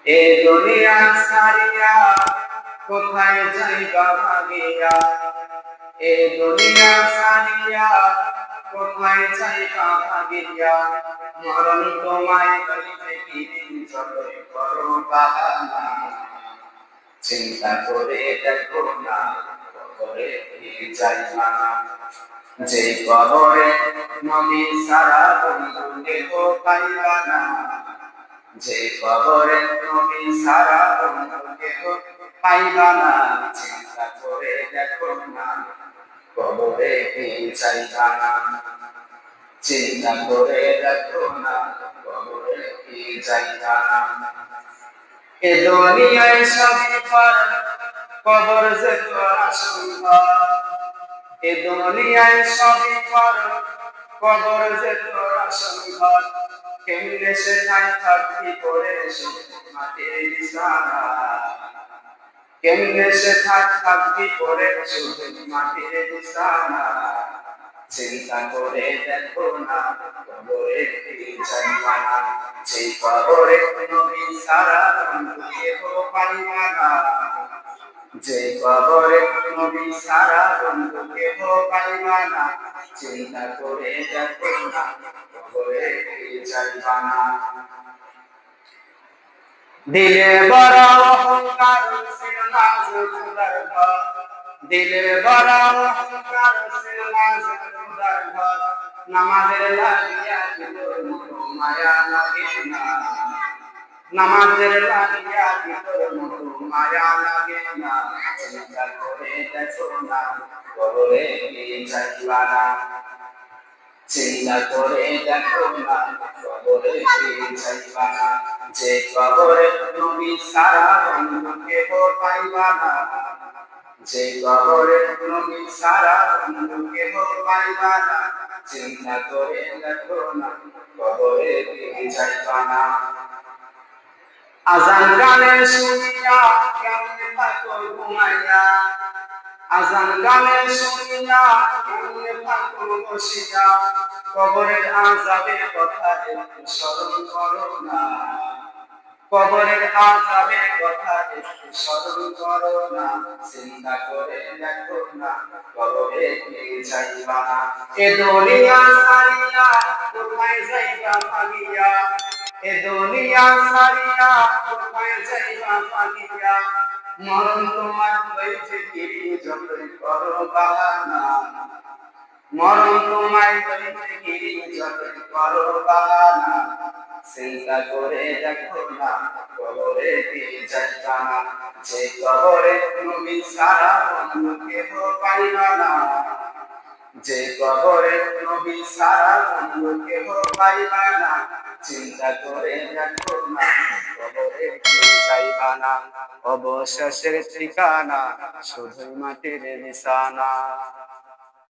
এ দুনিয়া সারিয়া কোথায় যাইবা ভাগিয়া, এ দুনিয়া সারিয়া কোথায় যাইবা ভাগিয়া, মরণ তোমায় লইবে কি যতই করো বাহানা, চিন্তা করে দেখো না কবরে কি যাইবা না, যে কবরে নবী সারা বন্ধু কেহ পাইবা না, যে কবরে নবী সারা বন্ধু কেহ পাইবা না, চিন্তা করে দেখো না কবরে কি যাইবা না, চিন্তা করে দেখো না কবরে কি যাইবা না। এ দুনিয়ায় সবই পর, কবর যে তোর আসল ঘর, এ দুনিয়ায় সবই পর, কবর যে তোর আসল ঘর, কেমনে সেখানে থাকবি করে মাটির বিছানা, কেমনে সেখানে থাকবি করে শুধু মাটির বিছানা, চিন্তা করে দেখো না কবরে কি যাইবা না, যে কবরে নবী সারা বন্ধু কেহ পাইবা না, যে কবরে নবী সারা বন্ধু কেহ পাইবা না, চিন্তা করে দেখো না কবরে কি যাইবা না। দিলে বড় অহংকার ছিল না যে খোদার ঘর, দিলে বড় অহংকার ছিল না যে খোদার ঘর, নামাজের লাগিয়া দিল মায়া লাগে না, নামাজের লাগিয়া দিল মায়া লাগে না, চিন্তা করে দেখো না কবরে কি যাইবা না, চিন্তা করে দেখো না কবরে কি যাইবা না, যে কবরে নবী সারা বন্ধু কেহ পাইবা না, যে কবরে নবী সারা বন্ধু কেহ পাইবা না, চিন্তা করে দেখো না কবরে কি যাইবা না। আজান গানে শুনিয়া কেমনে থাকো ঘুমাইয়া, আজান গানে শুনিয়া কেমনে থাকো বসিয়া, কবরের আযাবের কথা একটু স্মরণ করো না, কবরের আযাবের কথা একটু স্মরণ করো না, চিন্তা করে দেখো না কবরে কি যাইবা না। এ দুনিয়া ছাড়িয়া কোথায় যাইবা ভাগিয়া, এ দুনিয়া ছাড়িয়া কোথায় যাইবা ভাগিয়া, মরণ তোমার লইছে কি যতই করো বাহানা, মরণ তোমায় লইছে কি যতই করো বাহানা, চিন্তা করে দেখো না কবরে কি যাইবা না, যে কবরে নবী সারা বন্ধু কেহ পাইবা না, যে কবরে নবী সারা বন্ধু কেহ পাইবা না, চিন্তা করে দেখো না কবরে কি যাইবা না, অবশেষের ঠিকানা শুধুই মাটির বিছানা।